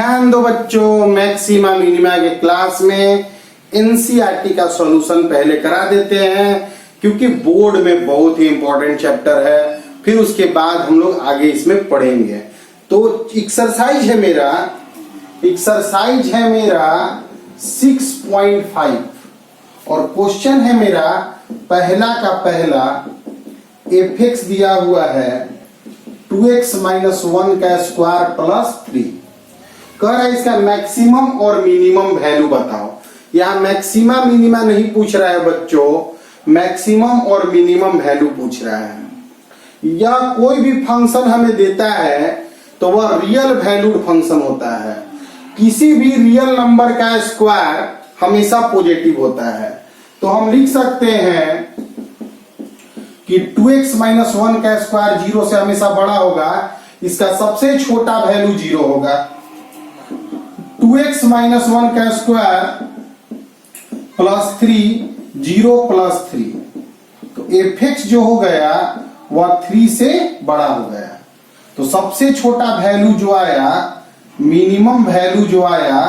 ध्यान दो बच्चों, मैक्सिमा मिनिमा के क्लास में एनसीईआरटी का सॉल्यूशन पहले करा देते हैं क्योंकि बोर्ड में बहुत ही इंपॉर्टेंट चैप्टर है। फिर उसके बाद हम लोग आगे इसमें पढ़ेंगे। तो एक्सरसाइज है मेरा 6.5 और क्वेश्चन है मेरा पहला का पहला fx दिया हुआ है 2x - 1 का स्क्वायर प्लस 3। कह रहा है इसका मैक्सिमम और मिनिमम वैल्यू बताओ। यहां मैक्सिमा मिनिमा नहीं पूछ रहा है बच्चों, मैक्सिमम और मिनिमम वैल्यू पूछ रहा है। या कोई भी फंक्शन हमें देता है तो वह रियल वैल्यूड फंक्शन होता है। किसी भी रियल नंबर का स्क्वायर हमेशा पॉजिटिव होता है। तो हम लिख सकते हैं कि 2x - 1 का स्क्वायर 0 से हमेशा बड़ा होगा, इसका सबसे छोटा वैल्यू 0 होगा। 2x - 1 का स्क्वायर प्लस 3 0 प्लस 3, तो fx जो हो गया वह 3 से बड़ा हो गया। तो सबसे छोटा वैल्यू जो आया, मिनिमम वैल्यू जो आया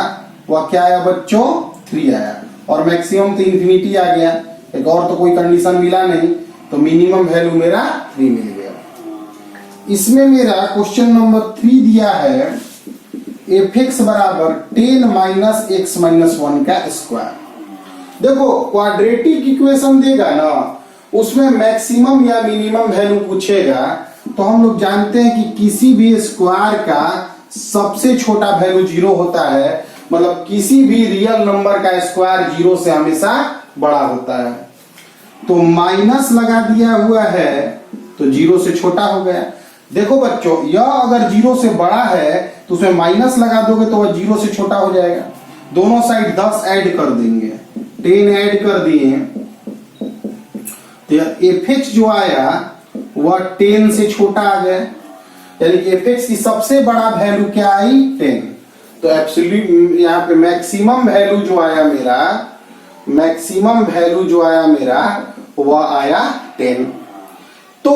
वह क्या आया बच्चों, 3 आया। और मैक्सिमम तो इंफिनिटी आ गया, एक और तो कोई कंडीशन मिला नहीं, तो मिनिमम वैल्यू मेरा 3 मिल गया। इसमें मेरा क्वेश्चन नंबर 3 दिया है fx बराबर 10 - x - 1 का स्क्वायर। देखो क्वाड्रेटिक इक्वेशन देगा ना, उसमें मैक्सिमम या मिनिमम वैल्यू पूछेगा तो हम लोग जानते हैं कि किसी भी स्क्वायर का सबसे छोटा वैल्यू 0 होता है। मतलब किसी भी रियल नंबर का स्क्वायर 0 से हमेशा बड़ा होता है। तो माइनस लगा दिया हुआ है तो 0 से छोटा हो गया। देखो बच्चों, यह अगर 0 से बड़ा है तो उसमें माइनस लगा दोगे तो वह 0 से छोटा हो जाएगा। दोनों साइड 10 ऐड कर देंगे, 10 ऐड कर दिए तो fx जो आया वह 10 से छोटा आ गया। यानी कि fx की सबसे बड़ा वैल्यू क्या आई, 10। तो एब्सोल्यूट यहाँ पे मैक्सिमम वैल्यू जो आया मेरा वह आया 10। तो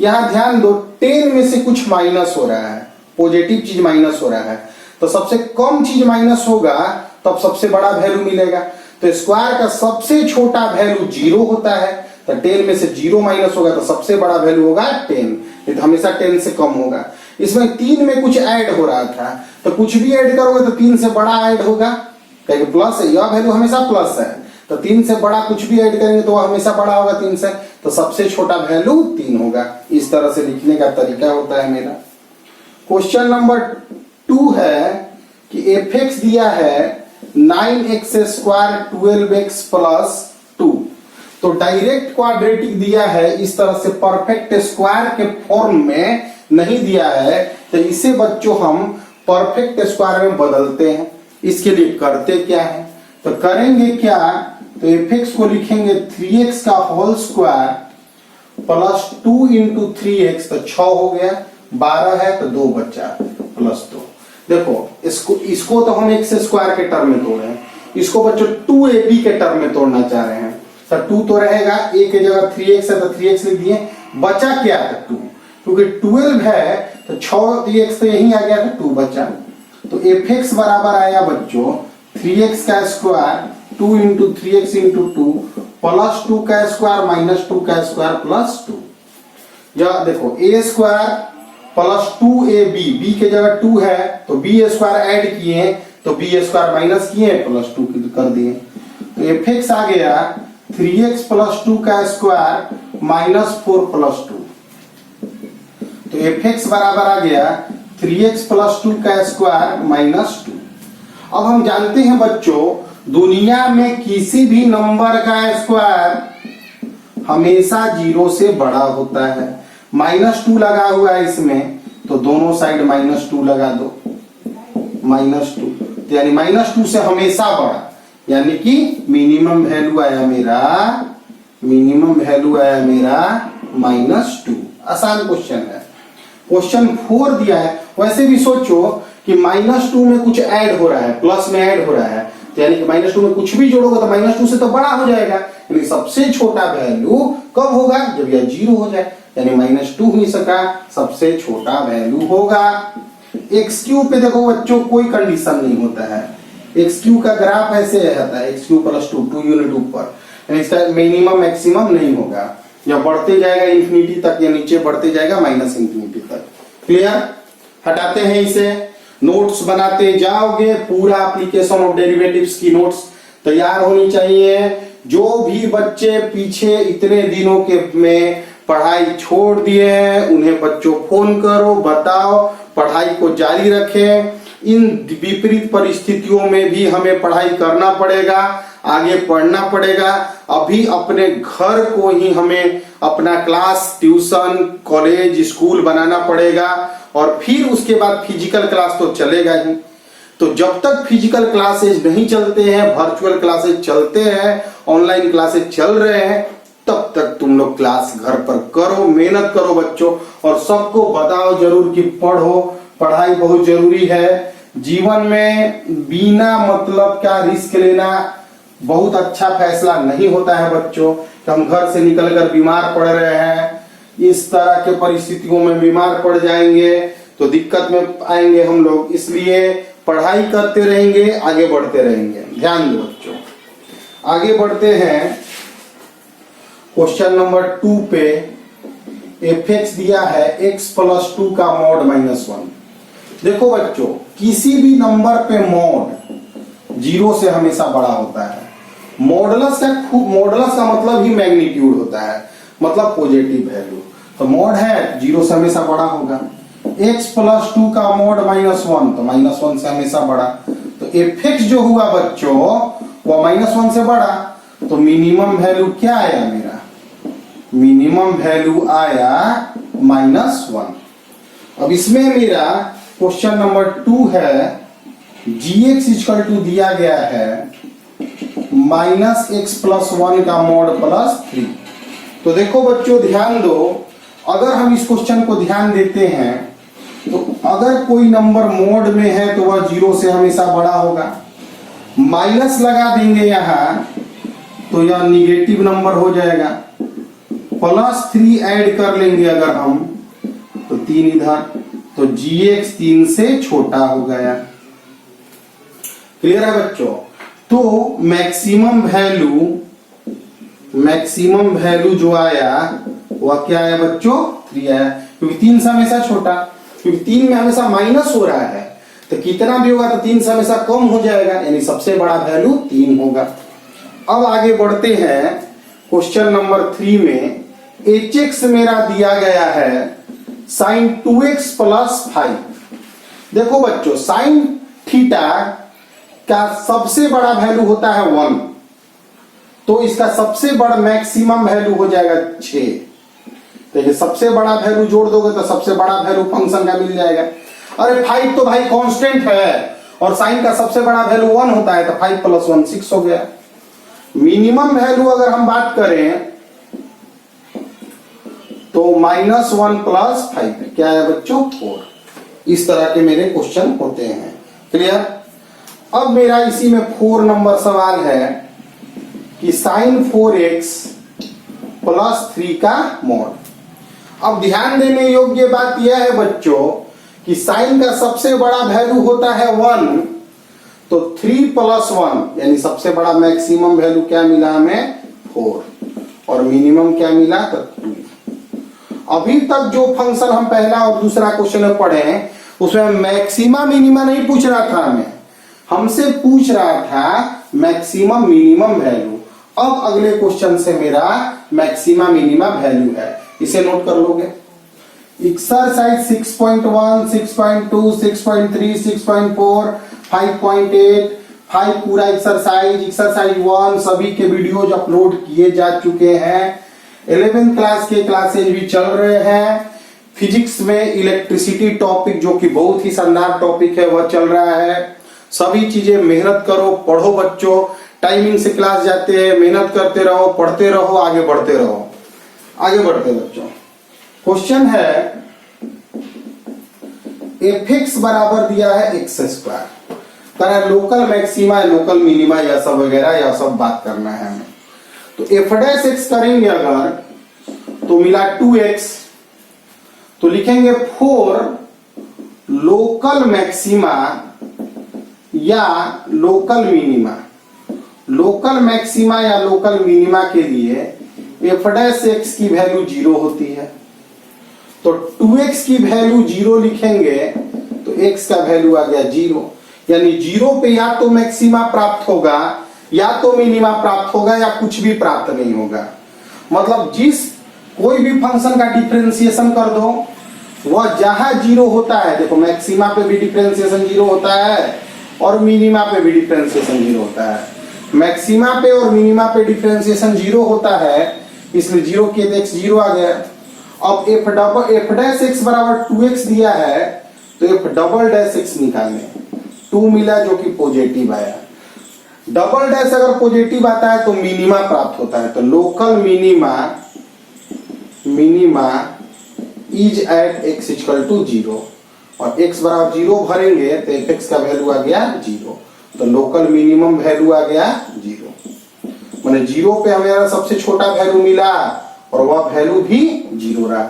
यहां ध्यान दो, 10 में से कुछ माइनस हो रहा है, पॉजिटिव चीज माइनस हो रहा है। तो सबसे कम चीज माइनस होगा तब सबसे बड़ा वैल्यू मिलेगा। तो स्क्वायर का सबसे छोटा वैल्यू 0 होता है, तो 10 में से 0 माइनस होगा तो सबसे बड़ा वैल्यू होगा 10। ये तो हमेशा 10 से कम होगा। इसमें 3 में कुछ ऐड हो रहा था, तो कुछ भी ऐड करोगे तो 3 से बड़ा ऐड होगा, क्योंकि प्लस है, यह वैल्यू हमेशा प्लस है। तो 3 से बड़ा कुछ भी ऐड करेंगे तो वह हमेशा बड़ा होगा 3 से, तो सबसे छोटा वैल्यू 3 होगा। इस तरह से लिखने का तरीका होता है मेरा। क्वेश्चन नंबर 2 है कि fx दिया है 9x स्क्वायर 12x प्लस 2। तो डायरेक्ट क्वाड्रेटिक दिया है, इस तरह से परफेक्ट स्क्वायर के फॉर्म में नहीं दिया है, तो इसे बच्चों हम परफेक्ट स्क्वायर में बदलते हैं। इसके लिए करते क्या है, तो करेंगे क्या, तो fx को लिखेंगे 3x का whole square plus 2 into 3x, तो 6 हो गया, 12 है तो 2 बचा प्लस 2। देखो इसको तो हम x स्क्वायर के टर्म में तोड़ रहे हैं, इसको बच्चों 2ab के टर्म में तोड़ना चाह रहे हैं। तो 2 तो रहेगा, a की जगह 3x है तो 3x लिख दिए, बचा क्या है 2, क्योंकि 12 है तो 6x तो यही आ गया तो 2 बचा। तो fx बराबर आया बच्चों 3x का square 2 into 3x into 2 plus 2 का स्क्वायर माइनस 2 का स्क्वायर प्लस 2। या देखो a square plus 2ab, b के जगह 2 है तो b स्क्वायर ऐड किए तो b स्क्वायर माइनस किए प्लस 2 कर दिए। तो fx आ गया 3x प्लस 2 का स्क्वायर माइनस 4 प्लस 2। तो fx बराबर आ गया 3x प्लस 2 का स्क्वायर माइनस 2। अब हम जानते हैं बच्चों, दुनिया में किसी भी नंबर का स्क्वायर हमेशा 0 से बड़ा होता है। -2 लगा हुआ है इसमें, तो दोनों साइड -2 लगा दो, -2, तो यानी -2 से हमेशा बड़ा, यानी कि मिनिमम वैल्यू आया मेरा -2। आसान क्वेश्चन है। क्वेश्चन 4 दिया है, वैसे भी सोचो कि -2 में कुछ ऐड हो रहा है, प्लस में ऐड हो रहा है, तो यानी कि -2 में कुछ भी जोड़ोगे तो -2 से तो बड़ा हो जाएगा। यानी सबसे छोटा वैल्यू कब होगा, जब यह 0 हो जाए, यानी -2 ही इसका सबसे छोटा वैल्यू होगा। एक्स क्यू पे देखो बच्चों कोई कंडीशन नहीं होता है, एक्स क्यू का ग्राफ ऐसे रहता है, एक्स क्यू प्लस 2 यूनिट ऊपर, इसका मिनिमम मैक्सिमम नहीं होगा, या बढ़ते जाएगा इंफिनिटी तक या नीचे बढ़ते जाएगा माइनस इंफिनिटी तक। क्लियर? हटाते हैं इसे, नोट्स बनाते जाओगे, पूरा एप्लीकेशन ऑफ डेरिवेटिव्स की नोट्स तैयार होनी चाहिए। जो भी बच्चे पीछे इतने दिनों के में पढ़ाई छोड़ दिए हैं उन्हें बच्चों फोन करो, बताओ पढ़ाई को जारी रखें। इन विपरीत परिस्थितियों में भी हमें पढ़ाई करना पड़ेगा, आगे पढ़ना पड़ेगा। अभी अपने घर को ही हमें अपना क्लास, ट्यूशन, कॉलेज, स्कूल बनाना पड़ेगा, और फिर उसके बाद फिजिकल क्लास तो चलेगा ही। तो जब तक फिजिकल क्लासेज नहीं चलते हैं, वर्चुअल क्लासेज चलते हैं, ऑनलाइन क्लासेज चल रहे हैं, तब तक तुम लोग क्लास घर पर करो, मेहनत करो बच्चों, और सबको बताओ जरूर कि पढ़ो, पढ़ाई बहुत जरूरी है। जीवन में बिना मतलब का रिस्क लेना बहुत अच्छा फैसला नहीं होता है बच्चों। कि हम घर से निकलकर बीमार पड़ रहे हैं, इस तरह के परिस्थितियों में बीमार पड़ जाएंगे तो दिक्कत में आएंगे हम लोग, इसलिए पढ़ाई करते रहेंगे, आगे बढ़ते रहेंगे। ध्यान दो बच्चों, आगे बढ़ते हैं क्वेश्चन नंबर 2 पे। एफ एक्स दिया है x प्लस 2 का मॉड -1। देखो बच्चों, किसी भी नंबर पे मॉड 0 से हमेशा बड़ा होता है। मॉडुलस का मतलब ही मैग्नीट्यूड होता है, मतलब पॉजिटिव वैल्यू। तो मॉड है 0 से हमेशा बड़ा होगा। x प्लस 2 का मॉड -1, तो -1 से हमेशा बड़ा। तो एफ एक्स जो हुआ बच्चों वो -1 से बड़ा, तो मिनिमम वैल्यू क्या आया मेरा? मिनिमम वैल्यू आया -1। अब इसमें मेरा क्वेश्चन नंबर 2 है, gx इक्वल टू दिया गया है -x प्लस 1 का मॉड प्लस 3। तो देखो बच्चों ध्यान दो, अगर हम इस क्वेश्चन को ध्यान देते हैं तो अगर कोई नंबर मोड में है तो वह 0 से हमेशा बड़ा होगा। माइनस लगा देंगे यहां तो यह निगेटिव नंबर हो जाएगा। +3 ऐड कर लेंगे अगर हम तो 3 इधर, तो gx 3 से छोटा हो गया। क्लियर है बच्चों? तो मैक्सिमम वैल्यू जो आया वह क्या आया बच्चों? 3 आया, क्योंकि 3 से हमेशा छोटा, क्योंकि 3 में हमेशा माइनस हो रहा है, तो कितना भी होगा तो 3 से हमेशा कम हो जाएगा, यानी सबसे बड़ा वैल्यू 3 होगा। अब आगे बढ़ते हैं क्वेश्चन नंबर 3 में। hx मेरा दिया गया है sin 2x प्लस 5। देखो बच्चों, sin थीटा का सबसे बड़ा वैल्यू होता है 1, तो इसका सबसे बड़ा मैक्सिमम वैल्यू हो जाएगा 6। देखिए सबसे बड़ा वैल्यू जोड़ दोगे तो सबसे बड़ा वैल्यू फंक्शन का मिल जाएगा। अरे 5 तो भाई कांस्टेंट है, और साइन का सबसे बड़ा वैल्यू 1 होता है, तो 5 + 1 6 हो गया। मिनिमम वैल्यू अगर हम बात करें तो -1 + 5 क्या है बच्चों? 4। इस तरह के मेरे क्वेश्चन होते हैं। क्लियर? अब मेरा इसी में 4 नंबर सवाल है कि sin 4x + 3 का मॉड। अब ध्यान देने योग्य बात यह है बच्चों कि साइन का सबसे बड़ा वैल्यू होता है 1, तो 3 + 1 यानी सबसे बड़ा मैक्सिमम वैल्यू क्या मिला हमें? 4, और मिनिमम क्या मिला? तो 2। अभी तक जो फंक्शन हम पहला और दूसरा क्वेश्चन में पढ़े हैं उसमें मैक्सिमा मिनिमा नहीं पूछ रहा था, हमसे पूछ रहा था मैक्सिमम मिनिमम वैल्यू। अब अगले क्वेश्चन से मेरा मैक्सिमा मिनिमा वैल्यू है, इसे नोट कर लोगे। एक्सरसाइज 6.1, 6.2, 6.3, 6.4, 5.8, 5 पूरा एक्सरसाइज 1 सभी के वीडियोज अपलोड किए जा चुके हैं। 11th क्लास के क्लासेज भी चल रहे हैं। फिजिक्स में इलेक्ट्रिसिटी टॉपिक जो कि बहुत ही शानदार टॉपिक है वह चल रहा है। सभी चीजें मेहनत करो, पढ़ो बच्चों, टाइमिंग से क्लास जाते हैं, मेहनत करते रहो, पढ़ते रहो, आगे बढ़ते रहो। आगे बढ़ते बच्चों, क्वेश्चन है fx बराबर दिया है x²। कह लोकल मैक्सिमा, लोकल मिनिमा, यह सब वगैरह, यह सब बात करना है हमें। तो f' करेंगे अगर तो मिला 2x, तो लिखेंगे 4 लोकल मैक्सिमा या लोकल मिनिमा, लोकल मैक्सिमा या लोकल मिनिमा के लिए एफ डैश एक्स की वैल्यू 0 होती है। तो 2x की वैल्यू 0 लिखेंगे तो x का वैल्यू आ गया 0, यानी 0 पे या तो मैक्सिमा प्राप्त होगा या तो मिनिमा प्राप्त होगा या कुछ भी प्राप्त नहीं होगा। मतलब जिस कोई भी फंक्शन का डिफरेंशिएशन कर दो वह जहां 0 होता है, देखो मैक्सिमा पे भी डिफरेंशिएशन 0 होता है और मिनिमा पे भी डिफरेंशिएशन 0 होता है। मैक्सिमा पे और मिनिमा पे डिफरेंशिएशन 0 होता है, इसलिए 0 के x 0 आ गया। अब एफ डैश एक्स बराबर 2x दिया है तो एफ डबल डैश एक्स निकालने, 2 मिला जो कि पॉजिटिव आया। डबल डैश अगर पॉजिटिव आता है तो मिनिमा प्राप्त होता है। तो local minima is at X equal to 0 और x बराबर 0 भरेंगे तो एफ एक्स का वैल्यू आ गया 0। तो लोकल मिनिमम वैल्यू आ गया 0, माने 0 पे हमें सबसे छोटा वैल्यू मिला और वह वैल्यू भी 0 रहा।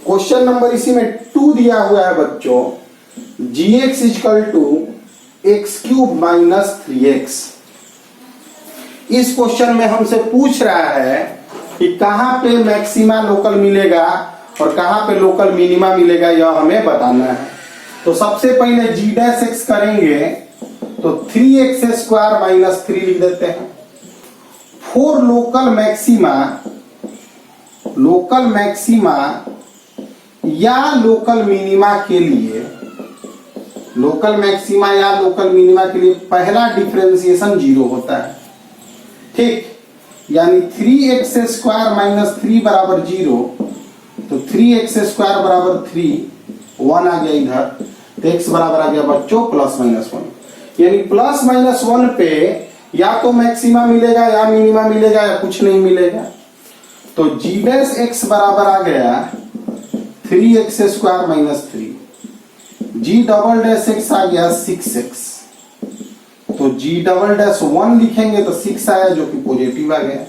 क्वेश्चन नंबर इसी में 2 दिया हुआ है बच्चों, gx equal to X cube minus 3x। इस क्वेश्चन में हमसे पूछ रहा है कि कहां पे मैक्सिमा लोकल मिलेगा और कहां पे लोकल मिनिमा मिलेगा, यह हमें बताना है। तो सबसे पहले g डैश x करेंगे तो 3x स्क्वायर माइनस 3 लिख देते हैं। फॉर लोकल मैक्सिमा या लोकल मिनिमा के लिए, लोकल मैक्सिमा या लोकल मिनिमा के लिए पहला डिफरेंशिएशन 0 होता है, ठीक। यानी 3x स्क्वायर माइनस 3 बराबर 0, तो 3x स्क्वायर बराबर 3, 1 आ गया इधर, तो x बराबर आ गया बच्चों प्लस माइनस 1। यानी प्लस माइनस 1 पे या तो मैक्सिमा मिलेगा या मिनिमा मिलेगा या कुछ नहीं मिलेगा। तो g डैश x बराबर आ गया 3x square minus 3, g double dash x आ गया 6x, तो g डबल डैश 1 लिखेंगे तो 6 आया जो कि पॉजिटिव आ गया।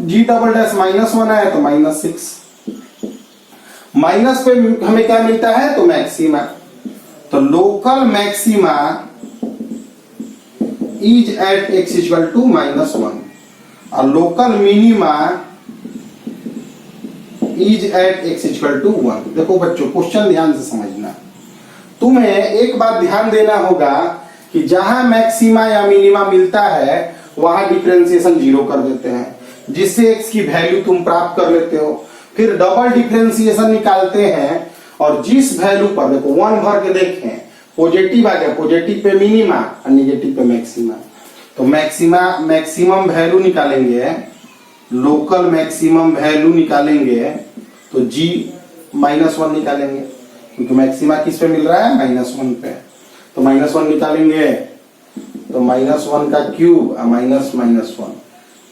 g डबल डैश माइनस 1 आया तो माइनस 6, माइनस पे हमें क्या मिलता है तो मैक्सिमा। तो local maxima is at x equal to minus 1 और local minima is at x equal to 1। देखो बच्चों क्वेश्चन ध्यान से समझना, तुम्हें एक बात ध्यान देना होगा कि जहां मैक्सिमा या मिनिमा मिलता है वहां डिफरेंशिएशन 0 कर देते हैं, जिससे x की वैल्यू तुम प्राप्त कर लेते हो। फिर डबल डिफरेंशिएशन निकालते हैं और जिस वैल्यू पर देखो 1 भर के देखें, पॉजिटिव आ गया, पॉजिटिव पे मिनिमा और निगेटिव पे मैक्सिमा। तो मैक्सिमम वैल्यू निकालेंगे, लोकल मैक्सिमम वैल्यू निकालेंगे तो g माइनस 1 निकालेंगे, क्योंकि मैक्सिमा किस पे मिल रहा है माइनस 1 पे। तो माइनस 1 निकालेंगे तो माइनस 1 का क्यूब और माइनस 1,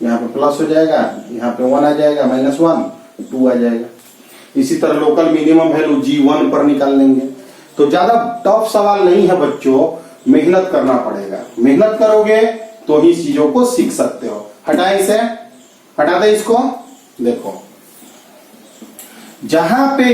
यहाँ पे प्लस हो जाएगा, यहाँ पे 1 आ जाएगा, माइनस 1 2 आ जाएगा। इसी तरह लोकल मिनिमम वैल्यू g1 पर निकाल लेंगे। तो ज्यादा टफ सवाल नहीं है बच्चों, मेहनत करना पड़ेगा, मेहनत करोगे तो ही चीजों को सीख सकते हो। हटाए इसे, हटा दे इसको। देखो जहां पे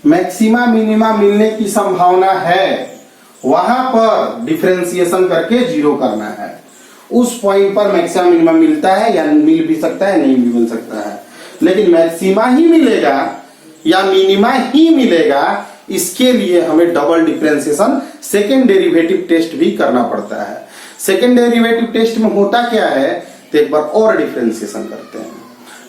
मैक्सिमा मिनिमा मिलने की संभावना है वहां पर डिफरेंशिएशन करके 0 करना है। उस पॉइंट पर मैक्सिमा मिनिमा मिलता है या मिल भी सकता है, नहीं भी मिल सकता है, लेकिन मैक्सिमा ही मिलेगा या मिनिमा ही मिलेगा, इसके लिए हमें double differentiation second derivative test भी करना पड़ता है। सेकेंड डेरिवेटिव टेस्ट में होता क्या है, तो एक बार और डिफरेंशिएशन करते हैं।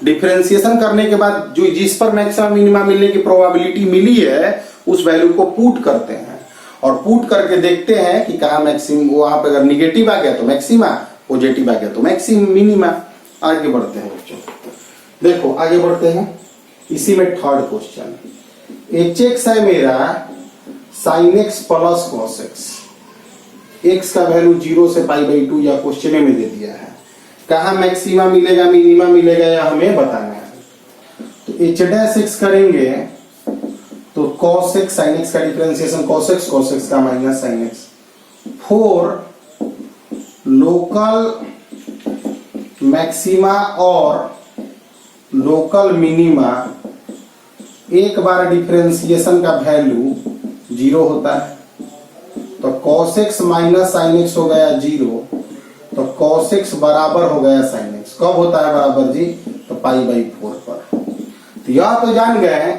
डिफरेंशिएशन करने के बाद जो जिस पर मैक्सिमम मिनिमा मिलने की प्रोबेबिलिटी मिली है उस वैल्यू को पुट करते हैं और पुट करके देखते हैं कि कहा मैक्सिमम, वहां पर अगर निगेटिव आ गया तो मैक्सिमा, पॉजिटिव आ गया तो मैक्सिमम मिनिमा। आगे बढ़ते हैं बच्चों, देखो आगे बढ़ते हैं। इसी में थर्ड क्वेश्चन, hx है मेरा sin x plus cos x, x का वैल्यू 0 से π/2 या क्वेश्चन में दे दिया है। कहा मैक्सिमा मिलेगा मिनिमा मिलेगा या हमें बताना है। तो h डैश x करेंगे तो cos x sin x का डिफरेंशिएशन cos x का minus sin x। For local maxima और लोकल मिनिमा एक बार डिफरेंशिएशन का वैल्यू जीरो होता है। तो cos x minus sine x हो गया जीरो, तो cos x बराबर हो गया साइन x। कब होता है बराबर जी? तो π/4 पर। तो यह तो जान गए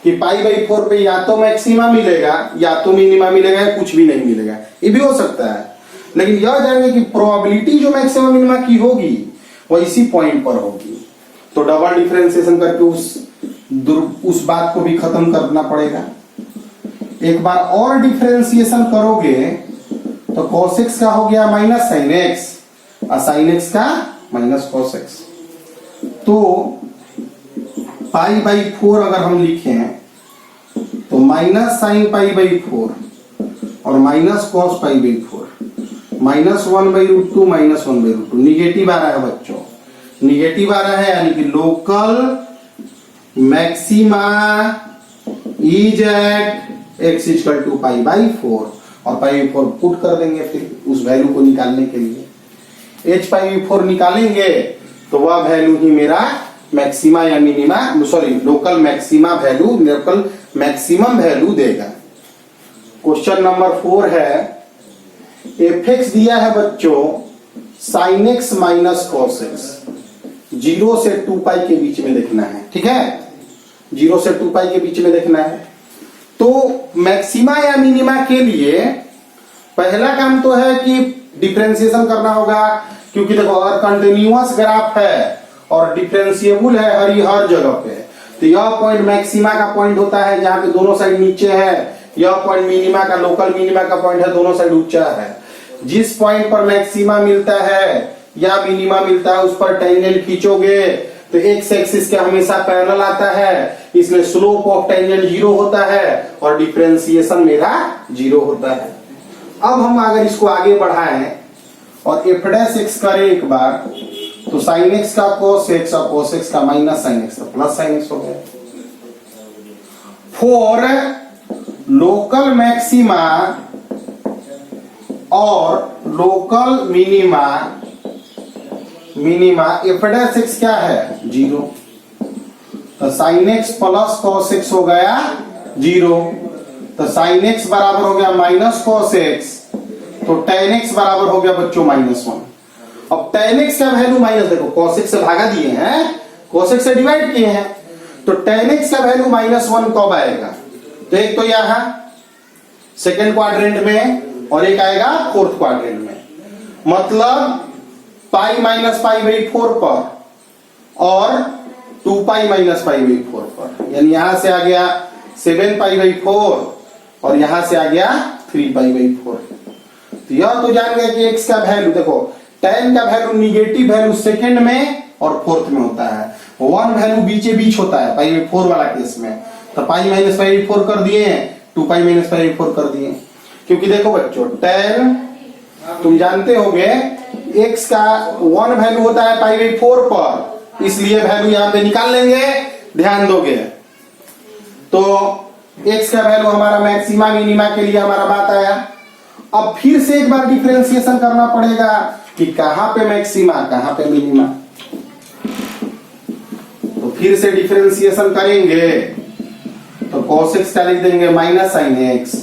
कि π/4 पे या तो मैक्सिमा मिलेगा या तो मिनिमा मिलेगा या कुछ भी नहीं मिलेगा, ये भी हो सकता है। लेकिन यह जानेंगे कि प्रोबेबिलिटी जो मैक्सिमा मिनिमा की होगी वो इसी पॉइंट पर होगी। तो डबल डिफरेंशिएशन करके उस बात को भी खत्म करना पड़ेगा। एक बार और डिफरेंशिएशन करोगे तो cos x का हो गया माइनस साइन x और साइन x का माइनस cos x। तो π/4 अगर हम लिखें तो माइनस साइन π/4 और माइनस cos π/4, -1/√2 -1/√2 निगेटिव आ रहा है बच्चों, निगेटिव आ रहा है, यानी कि local maxima is at x = π/4 और π/4 पुट कर देंगे फिर उस वैल्यू को निकालने के लिए। h π/4 निकालेंगे तो वह वैल्यू ही मेरा मैक्सिमा या minima, sorry local maxima value, local maximum value देगा। क्वेश्चन नंबर 4 है, fx दिया है बच्चों sin x minus cos x, 0 से 2π के बीच में देखना है, ठीक है, 0 से 2π के बीच में देखना है। तो मैक्सिमा या मिनिमा के लिए पहला काम तो है कि डिफरेंशिएशन करना होगा, क्योंकि देखो अगर कंटिन्यूअस ग्राफ है और डिफरेंशिएबल है हर जगह पे, तो यह पॉइंट मैक्सिमा का पॉइंट होता है जहां पे दोनों साइड नीचे है, यह पॉइंट मिनिमा का, लोकल मिनिमा का पॉइंट है, दोनों साइड ऊंचा है। जिस पॉइंट पर मैक्सिमा मिलता है या मिनिमा मिलता है उस पर टेंजेंट खींचोगे तो एक्स एक्सिस के हमेशा पैरेलल आता है, इसलिए स्लोप ऑफ टेंजेंट 0 होता है और डिफरेंशिएशन मेरा 0 होता है। अब हम अगर इसको आगे बढ़ाएं और f' करें एक बार, तो sin x का cos x और cos x का minus sin x, plus sin x हो गया। फॉर लोकल मैक्सिमा और लोकल मिनिमा, f' क्या है? 0। तो sin x plus cos x हो गया 0, तो sin x बराबर हो गया माइनस cos x, तो tan x बराबर हो गया बच्चों -1। अब tan x का वैल्यू माइनस, देखो cos x से भागा दिए हैं, cos x से डिवाइड किए हैं, तो tan x का वैल्यू -1 कब आएगा? तो एक तो यहां सेकेंड क्वाड्रेंट में और एक आएगा फोर्थ क्वाड्रेंट में, मतलब पाई माइनस π/4 पर और 2π माइनस π/4 पर, यानी यहां से आ गया 7π/4 और यहां से आ गया 3π/4। तो यह तो जान गए कि x का वैल्यू, देखो tan का वैल्यू निगेटिव वैल्यू सेकंड में और फोर्थ में होता है, 1 वैल्यू बीचे बीच होता है π/4 वाला केस में, तो पाई माइनस π/4 कर दिए, 2π माइनस π/4 कर दिए। क्योंकि देखो बच्चों tan तुम जानते होगे x का 1 वैल्यू होता है π/4 पर, इसलिए वैल्यू यहां पे निकाल लेंगे, ध्यान दोगे। तो x का वैल्यू हमारा मैक्सिमा मिनिमा के लिए हमारा बात आया। अब फिर से एक बार डिफरेंशिएशन करना पड़ेगा कि कहां पे मैक्सिमा कहां पे मिनिमा। तो फिर से डिफरेंशिएशन करेंगे तो cos x का लिख देंगे minus sine x,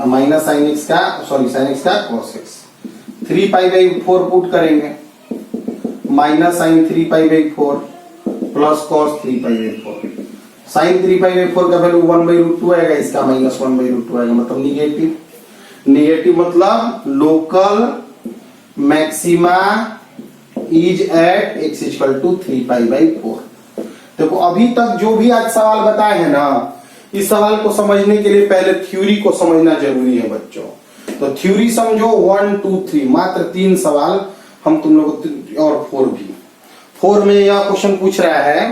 minus sine x का, सॉरी साइन x का cos x, 3π/4 पुट करेंगे, minus sine 3π/4 plus cos 3π/4, sine 3π/4 का वैल्यू 1/√2 आएगा, इसका -1/√2 आएगा, मतलब निगेटिव। निगेटिव मतलब local maxima is at x = 3π/4। देखो अभी तक जो भी आज सवाल बताए हैं ना, इस सवाल को समझने के लिए पहले थ्योरी को समझना जरूरी है बच्चों। तो थ्योरी समझो 1 2 3, मात्र 3 सवाल हम तुम लोग, और 4 भी। 4 में यह क्वेश्चन पूछ रहा है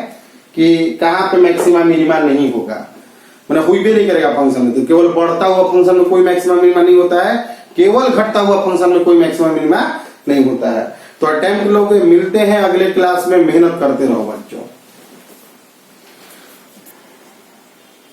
कि कहां पे मैक्सिमा मिनिमा नहीं होगा, मतलब हुई भी नहीं करेगा फंक्शन में। तो केवल बढ़ता हुआ फंक्शन में कोई मैक्सिमा मिनिमा नहीं होता है, केवल घटता हुआ फंक्शन में कोई मैक्सिमा मिनिमा नहीं होता है। तो अटेम्प्ट लोग मिलते हैं अगले क्लास में, मेहनत करते रहो बच्चों।